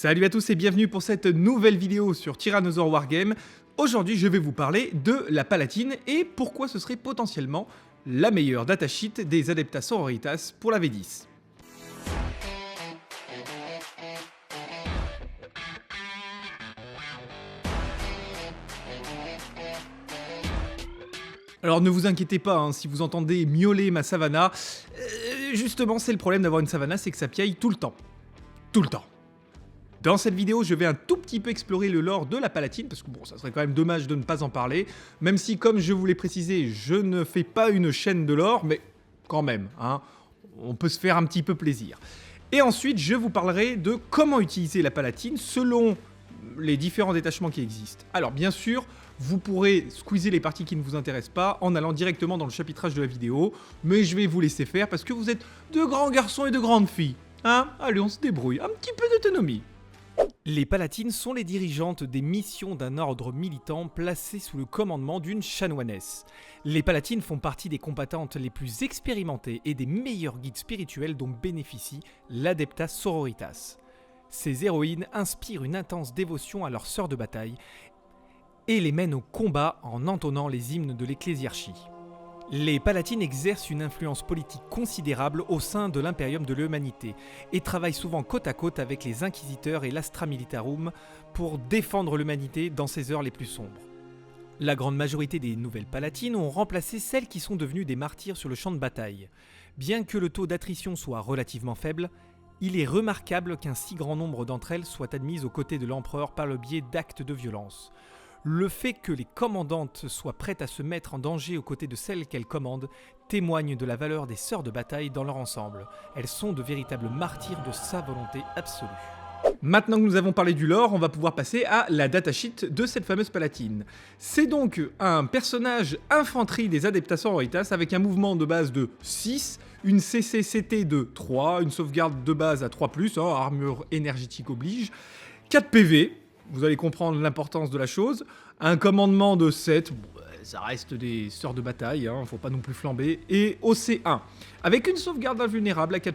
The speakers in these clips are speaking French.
Salut à tous et bienvenue pour cette nouvelle vidéo sur Tyrannosaur Wargame. Aujourd'hui je vais vous parler de la Palatine et pourquoi ce serait potentiellement la meilleure datasheet des Adeptas Sororitas pour la V10. Alors ne vous inquiétez pas, hein, si vous entendez miauler ma Savannah, justement c'est le problème d'avoir une Savannah, c'est que ça piaille tout le temps. Tout le temps. Dans cette vidéo, je vais un tout petit peu explorer le lore de la Palatine, parce que bon, ça serait quand même dommage de ne pas en parler, même si, comme je vous l'ai précisé, je ne fais pas une chaîne de lore, mais quand même, hein, on peut se faire un petit peu plaisir. Et ensuite, je vous parlerai de comment utiliser la Palatine selon les différents détachements qui existent. Alors, bien sûr, vous pourrez squeezer les parties qui ne vous intéressent pas en allant directement dans le chapitrage de la vidéo, mais je vais vous laisser faire parce que vous êtes de grands garçons et de grandes filles. Hein? Allez, on se débrouille, un petit peu d'autonomie. Les Palatines sont les dirigeantes des missions d'un ordre militant placé sous le commandement d'une chanoinesse. Les Palatines font partie des combattantes les plus expérimentées et des meilleurs guides spirituels dont bénéficie l'Adeptas Sororitas. Ces héroïnes inspirent une intense dévotion à leurs sœurs de bataille et les mènent au combat en entonnant les hymnes de l'ecclésiarchie. Les Palatines exercent une influence politique considérable au sein de l'Imperium de l'Humanité et travaillent souvent côte à côte avec les Inquisiteurs et l'Astra Militarum pour défendre l'humanité dans ses heures les plus sombres. La grande majorité des nouvelles Palatines ont remplacé celles qui sont devenues des martyrs sur le champ de bataille. Bien que le taux d'attrition soit relativement faible, il est remarquable qu'un si grand nombre d'entre elles soient admises aux côtés de l'empereur par le biais d'actes de violence. Le fait que les commandantes soient prêtes à se mettre en danger aux côtés de celles qu'elles commandent témoigne de la valeur des sœurs de bataille dans leur ensemble. Elles sont de véritables martyrs de sa volonté absolue. Maintenant que nous avons parlé du lore, on va pouvoir passer à la datasheet de cette fameuse Palatine. C'est donc un personnage infanterie des Adeptas Sororitas avec un mouvement de base de 6, une CCCT de 3, une sauvegarde de base à 3+, hein, armure énergétique oblige, 4 PV, vous allez comprendre l'importance de la chose, un commandement de 7, bon, ça reste des sœurs de bataille, hein, faut pas non plus flamber, et OC1, avec une sauvegarde invulnérable à 4+,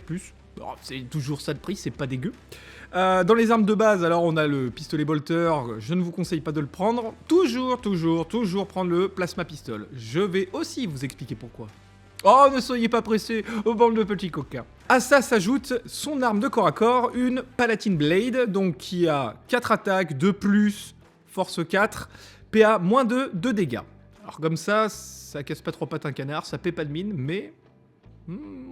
bon, c'est toujours ça de prix, c'est pas dégueu. Dans les armes de base, alors on a le pistolet bolter, je ne vous conseille pas de le prendre, toujours prendre le plasma pistol, je vais aussi vous expliquer pourquoi. Oh, ne soyez pas pressés, aux bandes de petits coquins. À ça s'ajoute son arme de corps à corps, une Palatine Blade, donc qui a 4 attaques, 2+, force 4, PA -2 de dégâts. Alors comme ça casse pas trop pattes un canard, ça paie pas de mine, mais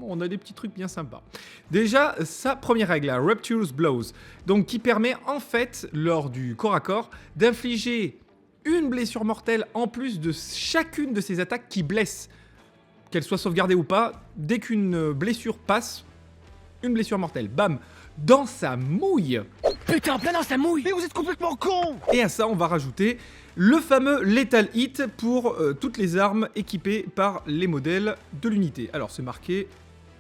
on a des petits trucs bien sympas. Déjà, sa première règle, la Rapturous Blows, donc qui permet en fait, lors du corps à corps, d'infliger une blessure mortelle en plus de chacune de ses attaques qui blessent. Qu'elle soit sauvegardée ou pas, dès qu'une blessure passe, une blessure mortelle, bam, dans sa mouille. Putain, plein dans sa mouille. Mais vous êtes complètement con. Et à ça, on va rajouter le fameux Lethal Hit pour toutes les armes équipées par les modèles de l'unité. Alors, c'est marqué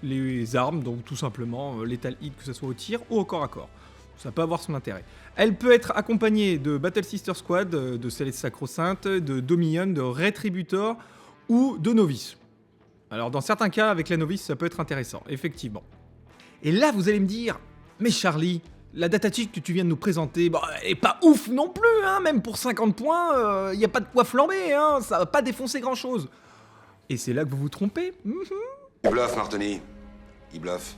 les armes, donc tout simplement Lethal Hit, que ce soit au tir ou au corps à corps. Ça peut avoir son intérêt. Elle peut être accompagnée de Battle Sister Squad, de Céleste Sacro-Sainte, de Dominion, de Retributor ou de Novice. Alors dans certains cas, avec la novice, ça peut être intéressant, effectivement. Et là, vous allez me dire, mais Charlie, la datasheet que tu viens de nous présenter, bah, elle est pas ouf non plus, hein, même pour 50 points, y a pas de quoi flamber, hein, ça va pas défoncer grand-chose. Et c'est là que vous vous trompez. Il bluffe, Martoni. Il bluffe.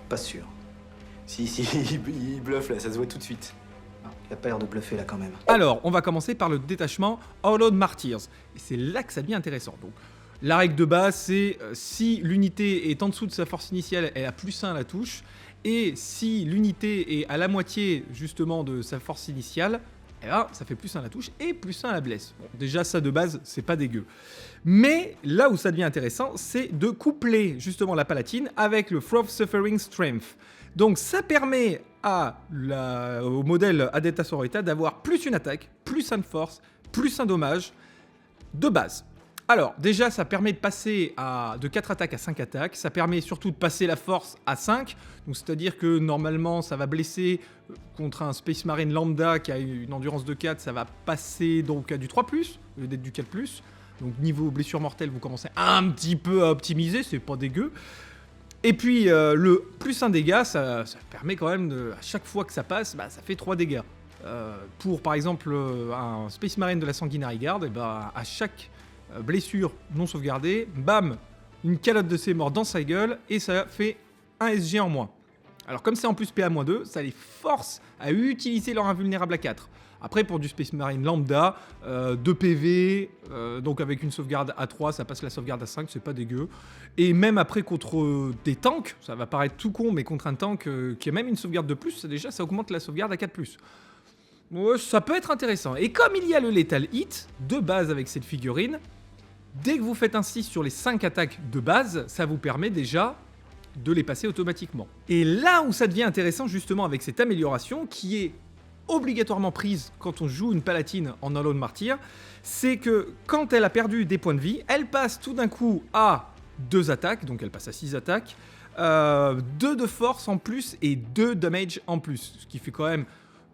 Pas sûr. Si, il bluffe là, ça se voit tout de suite. Il a pas l'air de bluffer là quand même. Alors, on va commencer par le détachement Hallowed Martyrs. Et c'est là que ça devient intéressant. Donc, la règle de base, c'est si l'unité est en dessous de sa force initiale, elle a +1 à la touche. Et si l'unité est à la moitié, justement, de sa force initiale, eh ben, ça fait +1 à la touche et +1 à la blesse. Bon, déjà, ça de base, c'est pas dégueu. Mais là où ça devient intéressant, c'est de coupler, justement, la Palatine avec le Froth Suffering Strength. Donc, ça permet au modèle Adeptas Sororitas d'avoir +1 attaque, +1 de force, +1 dommage de base. Alors, déjà, ça permet de passer de 4 attaques à 5 attaques. Ça permet surtout de passer la force à 5. Donc, c'est-à-dire que normalement, ça va blesser contre un Space Marine lambda qui a une endurance de 4. Ça va passer donc à du 3+, au lieu d'être du 4+. Donc, niveau blessure mortelle, vous commencez un petit peu à optimiser. C'est pas dégueu. Et puis le plus 1 dégât, ça permet quand même de, à chaque fois que ça passe, bah, ça fait 3 dégâts. Pour par exemple un Space Marine de la Sanguinary Guard, et bah, à chaque blessure non sauvegardée, bam, une calotte de ses morts dans sa gueule et ça fait 1 SG en moins. Alors comme c'est en plus PA-2, ça les force à utiliser leur invulnérable à 4. Après pour du Space Marine lambda, 2 PV, donc avec une sauvegarde à 3, ça passe la sauvegarde à 5, c'est pas dégueu. Et même après contre des tanks, ça va paraître tout con, mais contre un tank qui a même une sauvegarde de plus, déjà ça augmente la sauvegarde à 4+. Ouais, ça peut être intéressant. Et comme il y a le Lethal Hit de base avec cette figurine, dès que vous faites un 6 sur les 5 attaques de base, ça vous permet déjà de les passer automatiquement. Et là où ça devient intéressant justement avec cette amélioration qui est obligatoirement prise quand on joue une palatine en Unholy Martyr, c'est que quand elle a perdu des points de vie, elle passe tout d'un coup à 2 attaques, donc elle passe à 6 attaques, 2 de force en plus et 2 damage en plus, ce qui fait quand même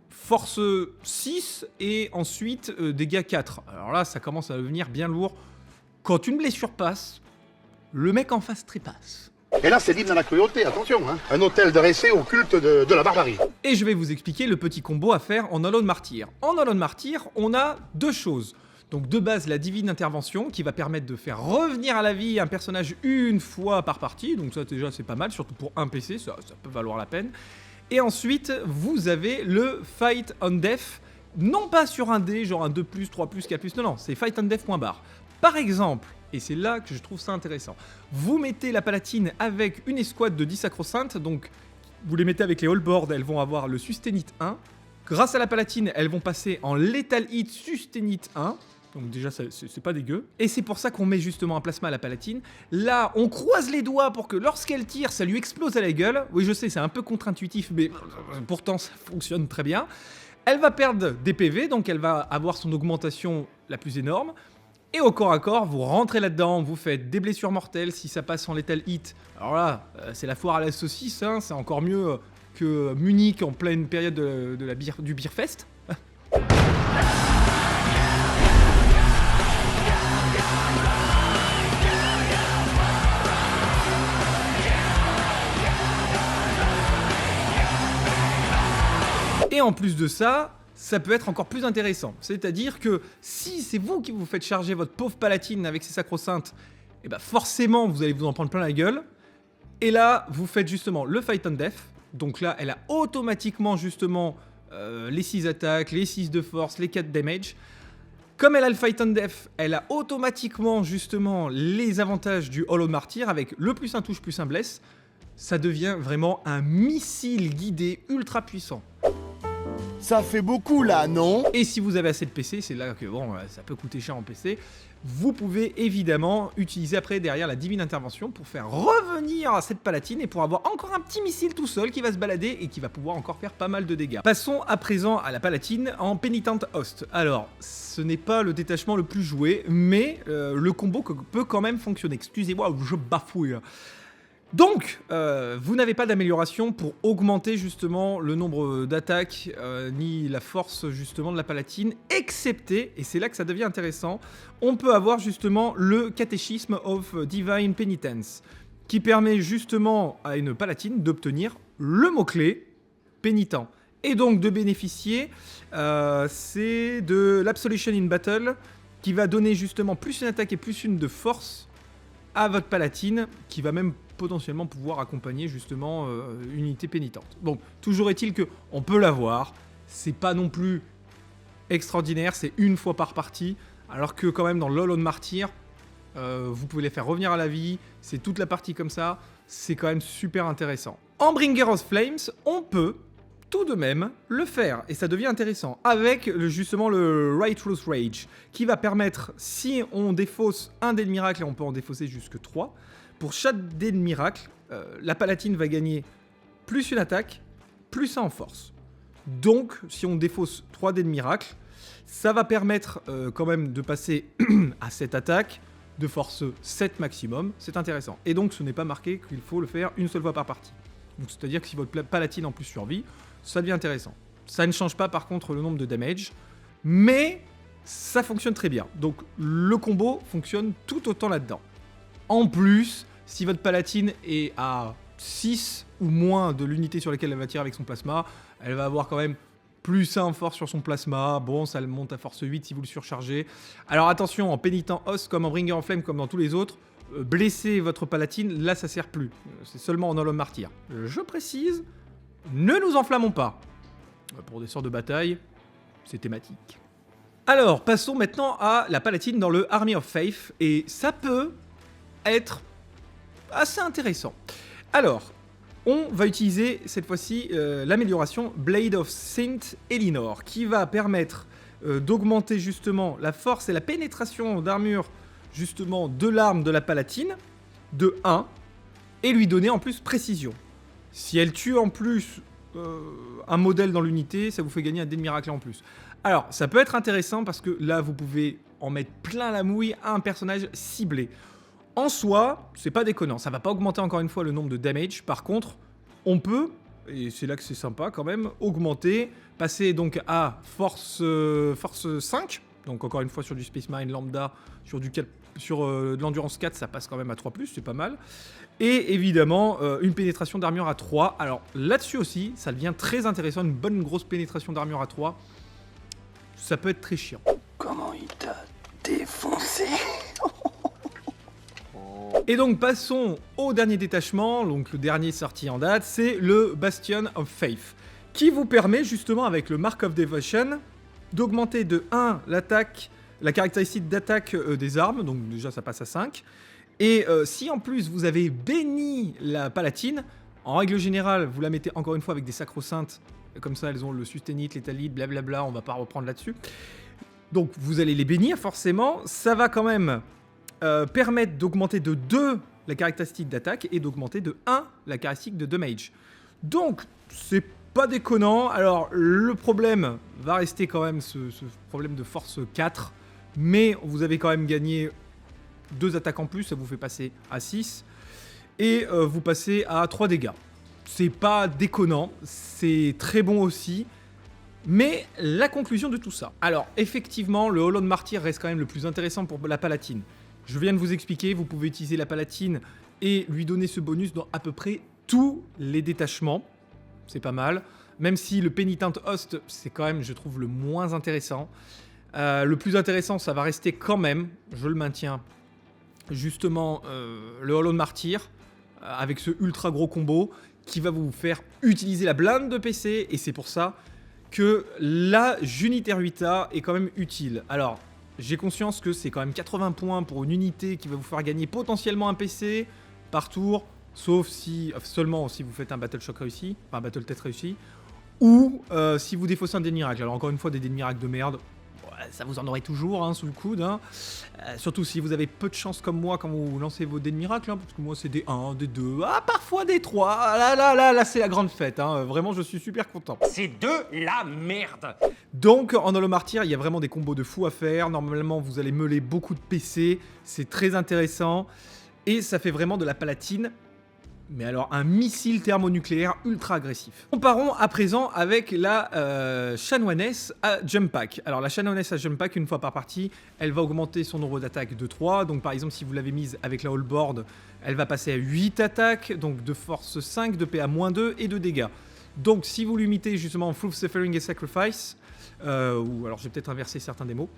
force 6 et ensuite dégâts 4. Alors là, ça commence à devenir bien lourd. Quand une blessure passe, le mec en face trépasse. Et là, c'est l'hymne à la cruauté, attention, hein. Un hôtel de Récé au culte de la barbarie. Et je vais vous expliquer le petit combo à faire en Unholy Martyr. En Unholy Martyr, on a 2 choses. Donc de base, la divine intervention qui va permettre de faire revenir à la vie un personnage une fois par partie. Donc ça déjà, c'est pas mal, surtout pour un PC, ça peut valoir la peine. Et ensuite, vous avez le Fight on Death, non pas sur un dé, genre un 2+, 3+, 4+, non, c'est Fight on Death .bar. Par exemple, et c'est là que je trouve ça intéressant, vous mettez la palatine avec une escouade de 10 sacro-saintes, donc vous les mettez avec les All-Board, elles vont avoir le Sustainit 1. Grâce à la palatine, elles vont passer en Lethal Hit Sustainit 1. Donc déjà, c'est pas dégueu. Et c'est pour ça qu'on met justement un plasma à la palatine. Là, on croise les doigts pour que lorsqu'elle tire, ça lui explose à la gueule. Oui, je sais, c'est un peu contre-intuitif, mais pourtant, ça fonctionne très bien. Elle va perdre des PV, donc elle va avoir son augmentation la plus énorme. Et au corps à corps, vous rentrez là-dedans, vous faites des blessures mortelles si ça passe en Lethal Hit. Alors là, c'est la foire à la saucisse, hein, c'est encore mieux que Munich en pleine période du Beer Fest. Et en plus de ça, ça peut être encore plus intéressant. C'est-à-dire que si c'est vous qui vous faites charger votre pauvre palatine avec ses sacro-saintes, et bah forcément vous allez vous en prendre plein la gueule. Et là, vous faites justement le Fight on Death. Donc là, elle a automatiquement justement les 6 attaques, les 6 de force, les 4 damage. Comme elle a le Fight on Death, elle a automatiquement justement les avantages du Unholy Martyr avec le +1 touche, +1 blesse. Ça devient vraiment un missile guidé ultra puissant. Ça fait beaucoup là, non? Et si vous avez assez de PC, c'est là que bon, ça peut coûter cher en PC, vous pouvez évidemment utiliser après derrière la divine intervention pour faire revenir cette palatine et pour avoir encore un petit missile tout seul qui va se balader et qui va pouvoir encore faire pas mal de dégâts. Passons à présent à la palatine en Penitent Host. Alors, ce n'est pas le détachement le plus joué, mais le combo peut quand même fonctionner. Excusez-moi, je bafouille. Donc, vous n'avez pas d'amélioration pour augmenter justement le nombre d'attaques, ni la force justement de la palatine, excepté, et c'est là que ça devient intéressant, on peut avoir justement le Catéchisme of Divine Penitence, qui permet justement à une palatine d'obtenir le mot-clé pénitent. Et donc de bénéficier, c'est de l'Absolution in Battle, qui va donner justement plus une attaque et plus une de force à votre palatine, qui va même potentiellement pouvoir accompagner justement une unité pénitente. Donc toujours est-il que on peut l'avoir, c'est pas non plus extraordinaire, c'est une fois par partie, alors que quand même dans l'Unholy Martyr, vous pouvez les faire revenir à la vie, c'est toute la partie comme ça, c'est quand même super intéressant. En Bringer of Flames, on peut tout de même le faire, et ça devient intéressant, avec justement le Righteous Rage, qui va permettre, si on défausse un dé de miracle, et on peut en défausser jusque 3, pour chaque dé de miracle, la palatine va gagner plus une attaque, plus 1 en force. Donc, si on défausse 3 dés de miracle, ça va permettre quand même de passer à cette attaque de force 7 maximum, c'est intéressant. Et donc, ce n'est pas marqué qu'il faut le faire une seule fois par partie. Donc, c'est-à-dire que si votre palatine en plus survit, ça devient intéressant. Ça ne change pas par contre le nombre de damage, mais ça fonctionne très bien. Donc le combo fonctionne tout autant là-dedans. En plus, Si votre palatine est à 6 ou moins de l'unité sur laquelle elle va tirer avec son plasma, elle va avoir quand même plus 1 en force sur son plasma. Bon, ça le monte à force 8 si vous le surchargez. Alors attention, en pénitent os, comme en bringer en flame, comme dans tous les autres, blesser votre palatine, là ça sert plus. C'est seulement en Hollow Martyr. Je précise, ne nous enflammons pas. Pour des sorts de bataille, c'est thématique. Alors, passons maintenant à la palatine dans le Army of Faith, et ça peut être assez intéressant. Alors, on va utiliser cette fois-ci l'amélioration Blade of Saint Elinor, qui va permettre d'augmenter justement la force et la pénétration d'armure justement de l'arme de la palatine de 1, et lui donner en plus précision. Si elle tue en plus un modèle dans l'unité, ça vous fait gagner un dé de miracle en plus. Alors, ça peut être intéressant parce que là, vous pouvez en mettre plein la mouille à un personnage ciblé. En soi, c'est pas déconnant. Ça va pas augmenter encore une fois le nombre de damage. Par contre, on peut, et c'est là que c'est sympa quand même, augmenter, passer donc à force 5. Donc encore une fois sur du Space Marine lambda, sur de l'endurance 4, ça passe quand même à 3+, c'est pas mal. Et évidemment, une pénétration d'armure à 3. Alors là-dessus aussi, ça devient très intéressant, une bonne grosse pénétration d'armure à 3. Ça peut être très chiant. Comment il t'a défoncé? Et donc passons au dernier détachement, donc le dernier sorti en date, c'est le Bastion of Faith, qui vous permet justement avec le Mark of Devotion d'augmenter de 1 l'attaque, la caractéristique d'attaque des armes, donc déjà ça passe à 5. Et si en plus vous avez béni la palatine, en règle générale vous la mettez encore une fois avec des sacro-saintes, comme ça elles ont le susténite, l'étalite, blablabla, on va pas reprendre là-dessus. Donc vous allez les bénir forcément, ça va quand même permettre d'augmenter de 2 la caractéristique d'attaque et d'augmenter de 1 la caractéristique de damage. Donc c'est pas déconnant. Alors le problème va rester quand même ce problème de force 4, mais vous avez quand même gagné 2 attaques en plus, ça vous fait passer à 6, et vous passez à 3 dégâts. C'est pas déconnant, c'est très bon aussi, mais la conclusion de tout ça. Alors effectivement, le Hollow Martyr reste quand même le plus intéressant pour la palatine. Je viens de vous expliquer, vous pouvez utiliser la palatine et lui donner ce bonus dans à peu près tous les détachements. C'est pas mal. Même si le Penitent Host, c'est quand même, je trouve, le moins intéressant. Le plus intéressant, ça va rester quand même, je le maintiens, justement, le Hollow Martyr, avec ce ultra gros combo, qui va vous faire utiliser la blinde de PC, et c'est pour ça que la Juniter 8A est quand même utile. Alors, j'ai conscience que c'est quand même 80 points pour une unité qui va vous faire gagner potentiellement un PC par tour, sauf si, seulement si vous faites un Battle Shock réussi, enfin un Battle Tête réussi, ou si vous défaussez un dé de miracle. Alors encore une fois, des dés de miracle de merde, ça vous en aurez toujours hein, sous le coude. Hein. Surtout si vous avez peu de chance comme moi quand vous lancez vos dés de miracle, hein, parce que moi c'est des 1, des 2, parfois des 3. Là c'est la grande fête. Hein. Vraiment, je suis super content. C'est de la merde. Donc en Hollow Martyr, il y a vraiment des combos de fou à faire. Normalement, vous allez meuler beaucoup de PC. C'est très intéressant. Et ça fait vraiment de la palatine. Mais alors, un missile thermonucléaire ultra agressif. Comparons à présent avec la Chanoinesse à Jump Pack. Alors, la Chanoinesse à Jump Pack, une fois par partie, elle va augmenter son nombre d'attaques de 3. Donc, par exemple, si vous l'avez mise avec la Allboard, elle va passer à 8 attaques, donc de force 5, de PA-2 et de dégâts. Donc, si vous lui mettez justement Full Suffering et Sacrifice, ou alors je vais peut-être inverser certains des mots,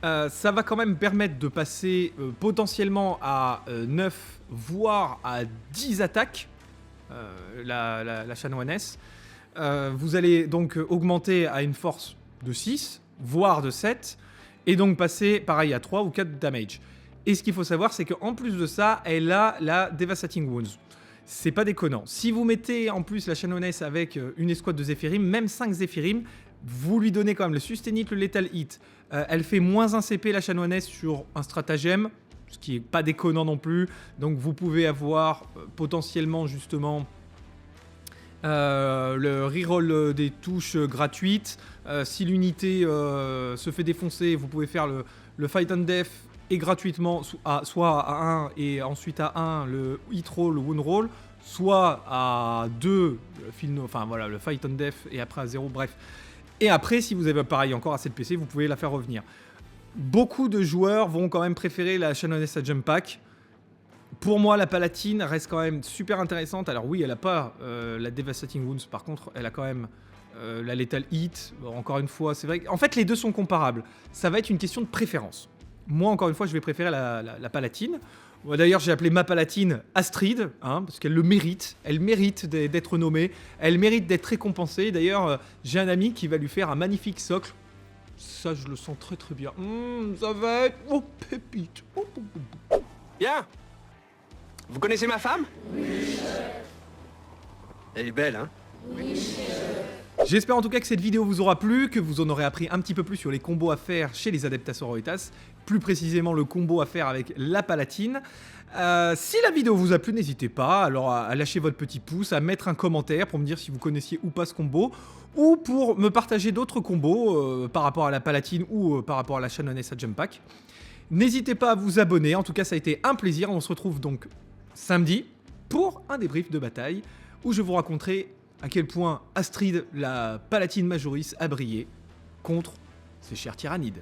ça va quand même permettre de passer potentiellement à 9 voire à 10 attaques, la chanoinesse. Vous allez donc augmenter à une force de 6, voire de 7, et donc passer pareil à 3 ou 4 damage. Et ce qu'il faut savoir, c'est qu'en plus de ça, elle a la Devastating Wounds. C'est pas déconnant. Si vous mettez en plus la chanoinesse avec une escouade de Zéphyrim, même 5 Zéphyrim, vous lui donnez quand même le Sustainite, le Lethal Hit. Elle fait moins 1 CP la chanoinesse sur un stratagème, ce qui est pas déconnant non plus. Donc vous pouvez avoir potentiellement justement le reroll des touches gratuites. Si l'unité se fait défoncer, vous pouvez faire le Fight and Death et gratuitement, soit à 1 et ensuite à 1 le Hit Roll, le Wound Roll, soit à 2 enfin voilà, le Fight and Death et après à 0, bref. Et après, si vous avez pareil encore assez de PC, vous pouvez la faire revenir. Beaucoup de joueurs vont quand même préférer la Chanoinesse à Jump Pack Pour moi, la Palatine reste quand même super intéressante. Alors oui, elle a pas la Devastating Wounds, par contre, elle a quand même la Lethal Hit. Bon, encore une fois, c'est vrai. En fait, les deux sont comparables. Ça va être une question de préférence. Moi, encore une fois, je vais préférer la Palatine. D'ailleurs, j'ai appelé ma Palatine Astrid, hein, parce qu'elle le mérite. Elle mérite d'être nommée. Elle mérite d'être récompensée. D'ailleurs, j'ai un ami qui va lui faire un magnifique socle. Ça, je le sens très très bien. Ça va être... Oh, pépite. Oh, oh, oh. Bien. Vous connaissez ma femme? Elle est belle, hein? J'espère en tout cas que cette vidéo vous aura plu, que vous en aurez appris un petit peu plus sur les combos à faire chez les Adeptas Sororitas, plus précisément le combo à faire avec la Palatine. Si la vidéo vous a plu, n'hésitez pas alors à lâcher votre petit pouce, à mettre un commentaire pour me dire si vous connaissiez ou pas ce combo, ou pour me partager d'autres combos par rapport à la Palatine ou par rapport à la Shannonessa Jump Pack. N'hésitez pas à vous abonner, en tout cas ça a été un plaisir, on se retrouve donc samedi pour un débrief de bataille où je vous raconterai à quel point Astrid, la Palatine Majoris, a brillé contre ces chers tyrannides.